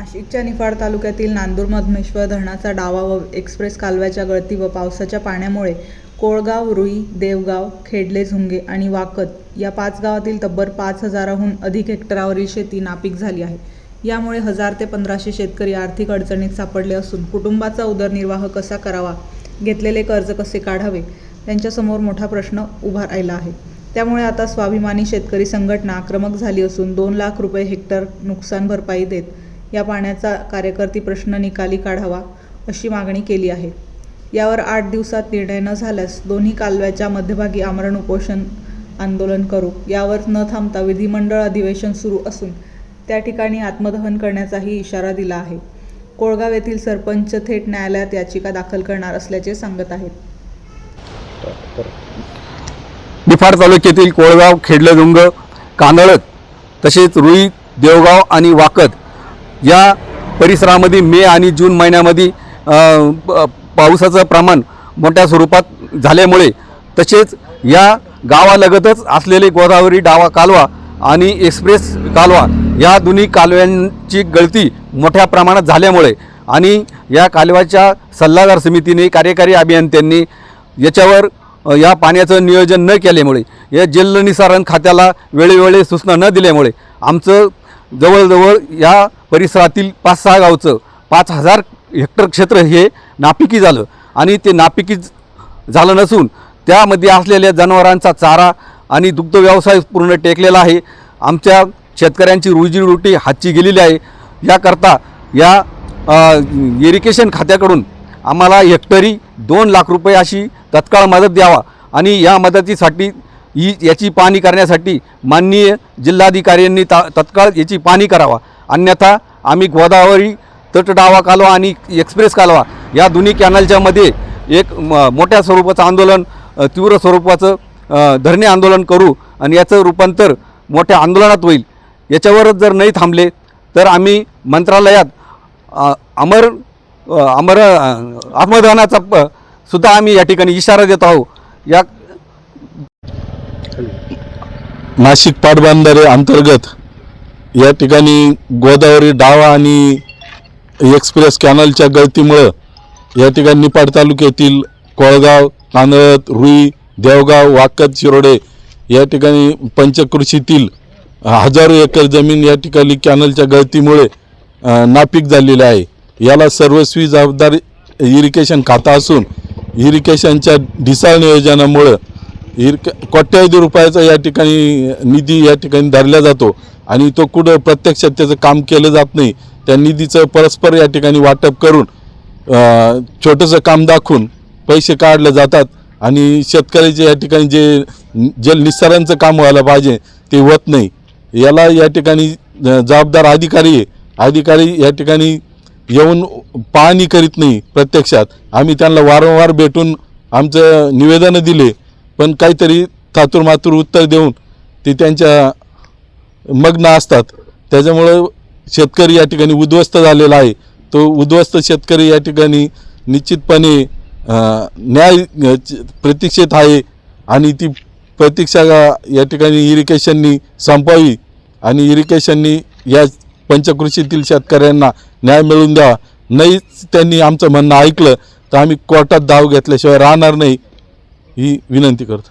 नाशिकच्या निफाड तालुक्यातील नांदूर मधमेश्वर धरणाचा डावा व एक्सप्रेस कालव्याच्या गळती व पावसाच्या पाण्यामुळे कोळगाव, रुई, देवगाव, खेडले, झुंगे आणि वाकद या 5 गावातील तब्बल 5,000हून अधिक हेक्टरावरील शेती नापीक झाली आहे। यामुळे 1000 ते 1500 शेतकरी आर्थिक अडचणीत सापडले असून कुटुंबाचा उदरनिर्वाह कसा करावा, घेतलेले कर्ज कसे काढावे, त्यांच्यासमोर मोठा प्रश्न उभा राहिला आहे। त्यामुळे आता स्वाभिमानी शेतकरी संघटना आक्रमक झाली असून 2 लाख रुपये हेक्टर नुकसान भरपाई देत या पाण्याचा कार्यकर्ती प्रश्न निकाली काढावा अशी मागणी केली आहे। यावर 8 दिवसात निर्णय न झाल्यास दोन्ही कालव्याच्या मध्यभागी आमरण उपोषण आंदोलन करू। यावर न थांबता विधिमंडळ अधिवेशन सुरू असून त्या ठिकाणी आत्मदहन करण्याचाही इशारा दिला आहे। कोळगाव येथील सरपंच थेट न्यायालयात याचिका दाखल करणार असल्याचे सांगत आहेत। निफाड तालुक्यातील कोळगाव, खेडलेझुंग, कांदळत तसेच रुई, देवगाव आणि वाकद या परिसरामध्ये मे आणि जून महिन्यामध्ये पावसाचं प्रमाण मोठ्या स्वरूपात झाल्यामुळे तसेच या गावालगतच असलेले गोदावरी डावा कालवा आणि एक्सप्रेस कालवा या दोन्ही कालव्यांची गळती मोठ्या प्रमाणात झाल्यामुळे आणि या कालव्याच्या सल्लागार समितीने, कार्यकारी अभियंत्यांनी याच्यावर या पाण्याचं नियोजन न केल्यामुळे, या जलनिसारण खात्याला वेळोवेळी सूचना न दिल्यामुळे आमचं जवळजवळ या परिसरातील 5-6 गावचं 5000 हेक्टर क्षेत्र हे नापिकी झालं आणि ते नापिकी झालं नसून त्यामध्ये असलेल्या जनावरांचा चारा आणि दुग्ध व्यवसाय पूर्ण टेकलेला आहे। आमच्या शेतकऱ्यांची रोजीरोटी हातची गेलेली आहे। याकरता या इरिगेशन खात्याकडून आम्हाला हेक्टरी 2 लाख रुपये अशी तत्काळ मदत द्यावा आणि या मदतीसाठी याची पाहणी करण्यासाठी माननीय जिल्हाधिकाऱ्यांनी तत्काळ याची पाहणी करावा, अन्यथा आम्ही गोदावरी तटडावा कालवा आणि एक्सप्रेस कालवा या दोन्ही कॅनलच्या मध्ये एक मोठ्या स्वरूपाचं आंदोलन, तीव्र स्वरूपाचं धरणे आंदोलन करू आणि याचं रूपांतर मोठ्या आंदोलनात होईल। याच्यावरच जर नाही थांबले तर आम्ही मंत्रालयात आत्मदहनाचा सुद्धा आम्ही या ठिकाणी इशारा देत आहोत। या नाशिक पाटबंधारे अंतर्गत या ठिकाणी गोदावरी डावा आणि एक्सप्रेस कॅनलच्या गळतीमुळे या ठिकाणी निफाड तालुक्यातील कोळगाव, कांदळत, रुई, देवगाव, वाकद, शिरोडे या ठिकाणी पंचकृषीतील हजारो एकर जमीन या ठिकाणी कॅनलच्या गळतीमुळे नापीक झालेली आहे। याला सर्वस्वी जबाबदार इरिगेशन खाता असून इरिगेशनच्या ढिसाळ नियोजनामुळे कोट्यावधी रुपयाचा या ठिकाणी निधी या ठिकाणी धरला जातो आणि तो कुठं प्रत्यक्षात त्याचं काम केलं जात नाही। त्या निधीचं परस्पर या ठिकाणी वाटप करून छोटंसं काम दाखवून पैसे काढले जातात आणि शेतकऱ्याचे या ठिकाणी जे जलनिस्सारांचं काम व्हायला पाहिजे ते होत नाही। याला या ठिकाणी जबाबदार अधिकारी या ठिकाणी येऊन पाहणी करीत नाही। प्रत्यक्षात आम्ही त्यांना वारंवार भेटून आमचं निवेदनं दिले, पण काहीतरी थातूरमातूर उत्तर देऊन ते त्यांच्या मग्न असतात। त्याच्यामुळं शेतकरी या ठिकाणी उद्ध्वस्त झालेला आहे। तो उद्ध्वस्त शेतकरी या ठिकाणी निश्चितपणे न्याय प्रतीक्षेत आहे आणि ती प्रतीक्षा या ठिकाणी इरिगेशननी संपवावी आणि इरिगेशननी या पंचकृषीतील शेतकऱ्यांना न्याय मिळवून द्यावा। नाहीच त्यांनी आमचं म्हणणं ऐकलं तर आम्ही कोर्टात धाव घेतल्याशिवाय राहणार नाही ही विनंती करतो।